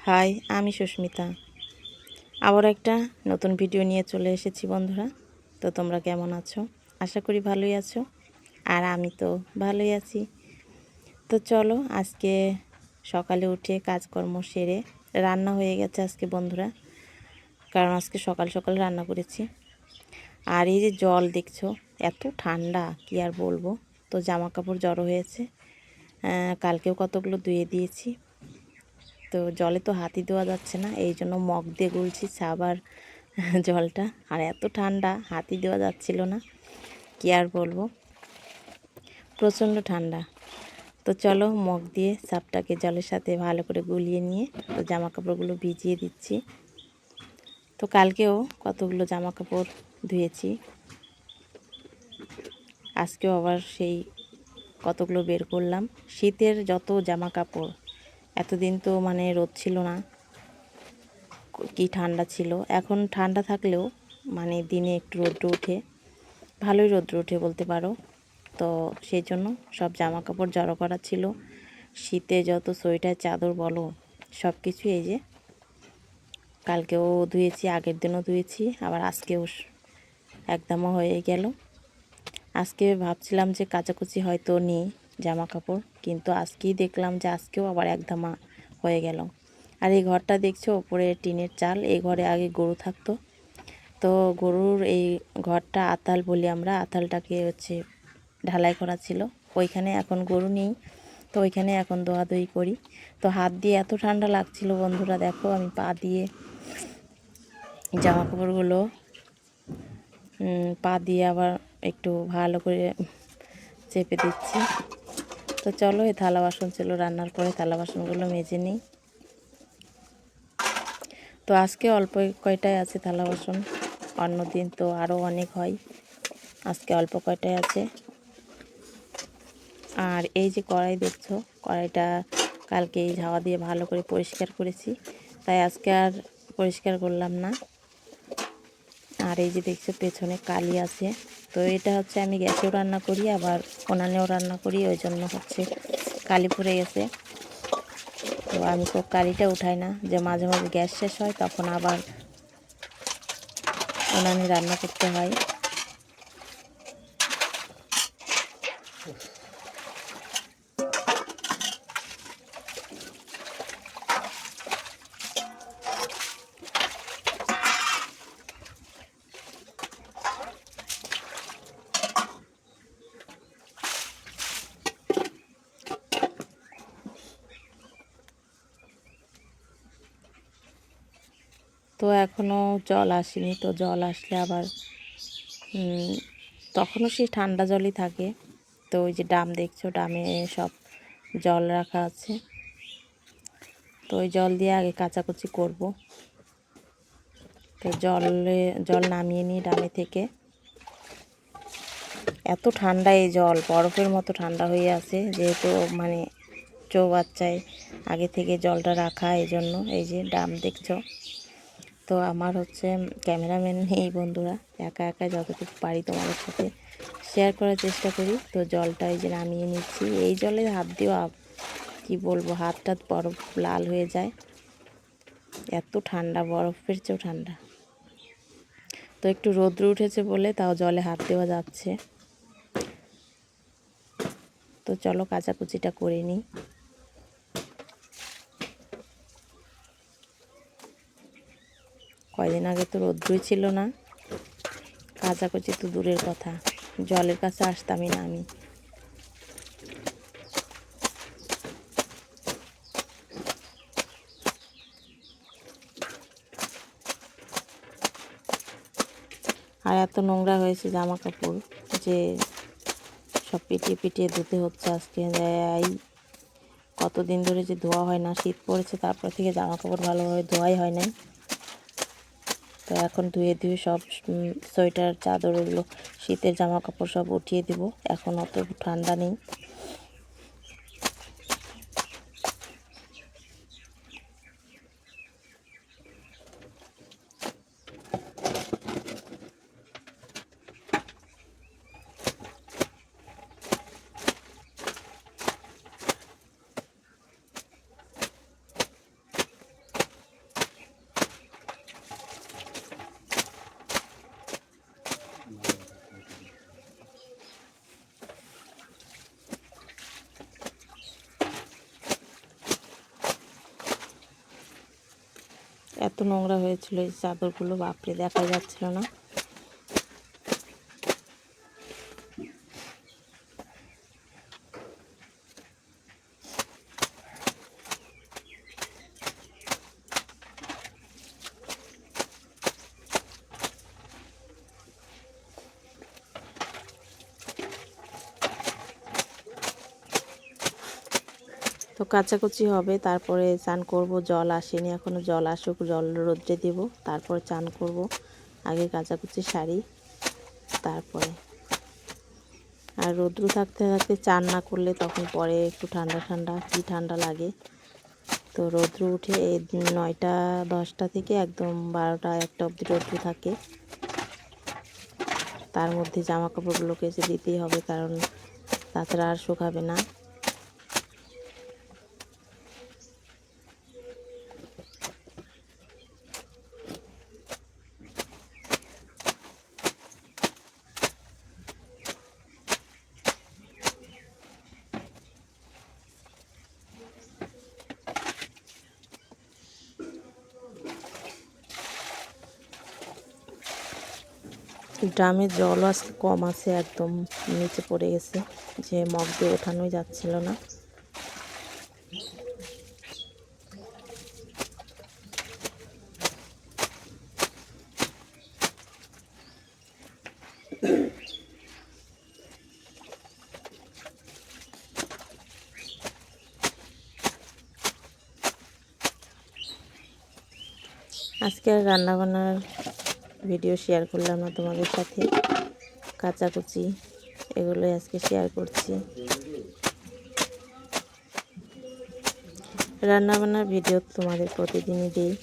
High, আমি সুস্মিতা। আবার একটা নতুন ভিডিও নিয়ে চলে এসেছি বন্ধুরা। তো তোমরা কেমন আছো? আশা করি ভালোই আছো। আর আমি তো ভালোই আছি। তো চলো, আজকে সকালে উঠে কাজকর্ম সেরে রান্না হয়ে গেছে আজকে বন্ধুরা, কারণ আজকে সকাল সকাল রান্না করেছি। আর এই যে জল দেখছো, এত ঠান্ডা কি আর বলবো। তো জামা কাপড় জড়ো হয়েছে, কালকেও কতগুলো ধুয়ে দিয়েছি। তো জলে তো হাতই দেওয়া যাচ্ছে না, এই জন্য মগ দিয়ে গুলছি সাবার জলটা। আর এত ঠান্ডা, হাতই দেওয়া যাচ্ছিল না, কি আর বলবো, প্রচণ্ড ঠান্ডা। তো চলো, মগ দিয়ে সাপটাকে জলের সাথে ভালো করে গুলিয়ে নিয়ে তো জামা কাপড়গুলো ভিজিয়ে দিচ্ছি। তো কালকেও কতগুলো জামা কাপড় ধুয়েছি, আজকেও আবার সেই কতগুলো বের করলাম। শীতের যত জামা কাপড়, এতদিন তো মানে রোদ ছিল না, কি ঠান্ডা ছিল। এখন ঠান্ডা থাকলেও মানে দিনে একটু রৌদ্র ওঠে, ভালোই রৌদ্র ওঠে বলতে পারো। তো সেই জন্য সব জামা কাপড় জড়ো করা ছিল। শীতে যত সোয়েটার চাদর বলো, সব কিছু এই যে কালকেও ধুয়েছি, আগের দিনও ধুয়েছি, আবার আজকেও একদমও হয়ে গেল। আজকে ভাবছিলাম যে কাচাকুচি হয়তো নেই জামা কাপড়, কিন্তু আজকেই দেখলাম যে আজকেও আবার একদমা হয়ে গেল। আর এই ঘরটা দেখছো, ওপরে টিনের চাল, এই ঘরে আগে গরু থাকতো। তো গরুর এই ঘরটা আতাল বলি আমরা, আতালটাকে হচ্ছে ঢালাই করা ছিল, ওইখানে এখন গরু নেই। তো ওইখানে এখন দোয়াদুয়ি করি। তো হাত দিয়ে এত ঠান্ডা লাগছিল বন্ধুরা, দেখো আমি পা দিয়ে জামা কাপড়গুলো পা দিয়ে আবার একটু ভালো করে চেপে দিচ্ছি। তো চলো, এই থালা বাসন ছিল রান্নার পরে, থালা বাসনগুলো মেজে নিই। তো আজকে অল্প কয়টাই আছে থালা বাসন, অন্য দিন তো আরও অনেক হয়, আজকে অল্প কয়টাই আছে। আর এই যে কড়াই দেখছো, কড়াইটা কালকে এই ঝাওয়া দিয়ে ভালো করে পরিষ্কার করেছি, তাই আজকে আর পরিষ্কার করলাম না। আর এই যে দেখছো পেছনে কালি আছে। তো এটা হচ্ছে আমি গ্যাসেও রান্না করি, আবার উনানেও রান্না করি, ওই জন্য হচ্ছে কালি পড়ে গেছে। তো আমি তো কালিটা উঠাই না, যে মাঝে মাঝে গ্যাস শেষ হয় তখন আবার উনানে রান্না করতে হয়। তো এখনও জল আসেনি, তো জল আসলে আবার তখনও সেই ঠান্ডা জলই থাকে। তো ওই যে ড্রাম দেখছো, ড্রামে সব জল রাখা আছে, তো ওই জল দিয়ে আগে কাচাকুচি করব। তো জল নামিয়ে নিই ড্রামে থেকে। এত ঠান্ডা এই জল, বরফের মতো ঠান্ডা হয়ে আছে, যেহেতু মানে চৌবাচ্চায় আগে থেকে জলটা রাখা, এই জন্য এই যে ড্রাম দেখছো। তো আমার হচ্ছে ক্যামেরাম্যান নেই বন্ধুরা, একা একা যতটুকু পারি তোমাদের সাথে শেয়ার করার চেষ্টা করি। তো জলটা এই যে নামিয়ে নিচ্ছি, এই জলে হাত দিও কি বলবো, হাতটা বরফ লাল হয়ে যায়, এত ঠান্ডা, বরফের চেয়েও ঠান্ডা। তো একটু রৌদ্র উঠেছে বলে তাও জলে হাত দেওয়া যাচ্ছে। তো চলো কাচাকুচিটা করে নিই। কয়দিন আগে তো রৌদ্রই ছিল না, কাচাকুচি তো দূরের কথা, জলের কাছে আসতামই না আমি। আর এত নোংরা হয়েছে জামা কাপড় যে সব পিটিয়ে পিটিয়ে ধুতে হচ্ছে আজকে। এই কতদিন ধরে যে ধোয়া হয় না, শীত পড়েছে তারপর থেকে জামা কাপড় ভালোভাবে ধোয়াই হয় নাই। তো এখন ধুয়ে ধুয়ে সব সোয়েটার চাদর, ওগুলো শীতের জামা কাপড় সব উঠিয়ে দেব, এখন অত ঠান্ডা নেই। এত নোংরা হয়েছিল এই চাদরগুলো, বাপরে দেখাই যাচ্ছিল না। তো কাচাকুচি হবে, তারপরে চান করব। জল আসেনি এখনও, জল আসুক, জল রোদ্রে দেব, তারপর চান করব। আগে কাচাকুচি সারি, তারপরে। আর রোদ্রু থাকতে থাকতে চান না করলে তখন পরে একটু ঠান্ডা ঠান্ডা, কি ঠান্ডা লাগে। তো রোদ্রু উঠে এই 9টা 10টা থেকে একদম 12টা 1টা অবধি রোদ্রু থাকে। তার মধ্যে জামা কাপড়গুলোকে এসে দিতেই হবে, কারণ তাছাড়া আর শুকাবে না। ড্রামের জলও আজকে কম আছে, একদম নিচে পড়ে গেছে, যে মগ দিয়ে ওঠানোই যাচ্ছিল না। আজকে আর রান্নাবান্নার ভিডিও শেয়ার করলাম না তোমাদের সাথে, কাচাকুচি এগুলোই আজকে শেয়ার করছি। রান্নাবান্নার ভিডিও তোমাদের প্রতিদিনই দিই।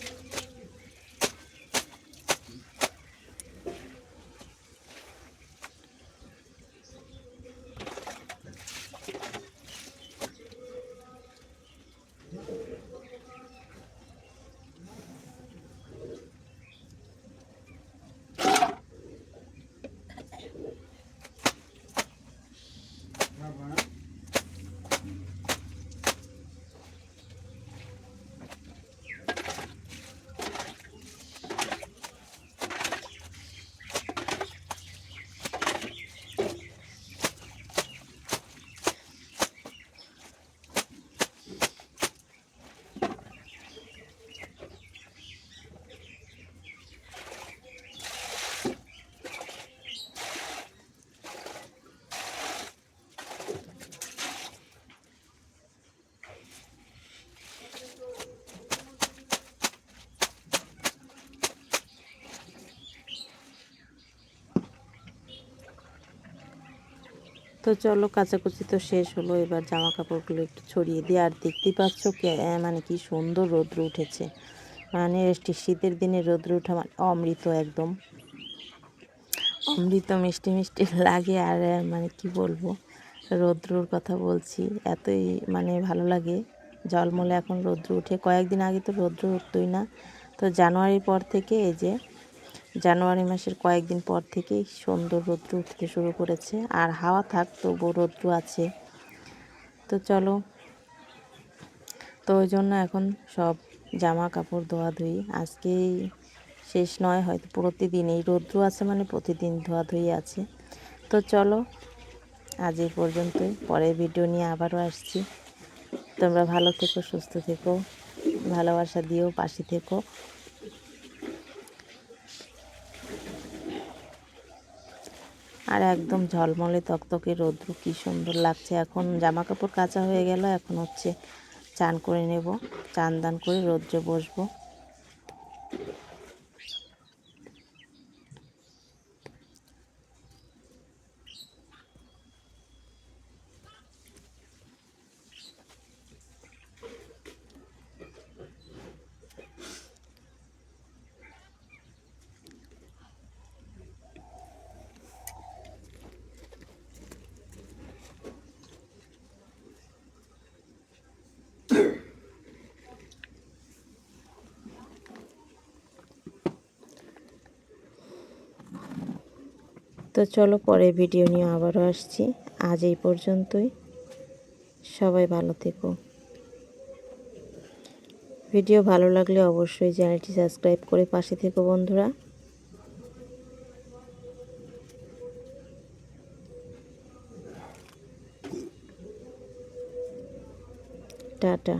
তো চলো, কাচাকুচি তো শেষ হলো, এবার জামা কাপড়গুলো একটু ছড়িয়ে দিই। আর দেখতেই পাচ্ছ মানে কি সুন্দর রৌদ্র উঠেছে, মানে শীতের দিনে রৌদ্র ওঠা মানে অমৃত, একদম অমৃত, মিষ্টি মিষ্টি লাগে। আর মানে কি বলবো, রৌদ্রর কথা বলছি, এতই মানে ভালো লাগে। জলমলে এখন রৌদ্র উঠে, কয়েকদিন আগে তো রৌদ্র উঠতই না। তো জানুয়ারির পর থেকে, এই যে জানুয়ারি মাসের কয়েকদিন পর থেকেই সুন্দর রৌদ্র উঠতে শুরু করেছে। আর হাওয়া থাক, তবুও রৌদ্র আছে। তো চলো, তো ওই জন্য এখন সব জামা কাপড় ধোয়াধুয়ি আজকেই শেষ নয়, হয়তো প্রতিদিন এই রৌদ্র আছে মানে প্রতিদিন ধোয়াধুয়ি আছে। তো চলো, আজ এই পর্যন্তই, পরের ভিডিও নিয়ে আবারও আসছি। তোমরা ভালো থেকো, সুস্থ থেকো, ভালোবাসা দিও, পাশে থেকো। আর একদম ঝলমলে তকতকে রৌদ্র, কি সুন্দর লাগছে। এখন জামা কাপড় কাচা হয়ে গেল, এখন হচ্ছে চান করে নেব, চান দান করে রৌদ্রে বসবো। তো চলো, পরের ভিডিও নিয়ে আবারও আসছি। আজ এই পর্যন্তই, সবাই ভালো থেকো। ভিডিও ভালো লাগলে অবশ্যই চ্যানেলটি সাবস্ক্রাইব করে পাশে থেকো বন্ধুরা। টাটা।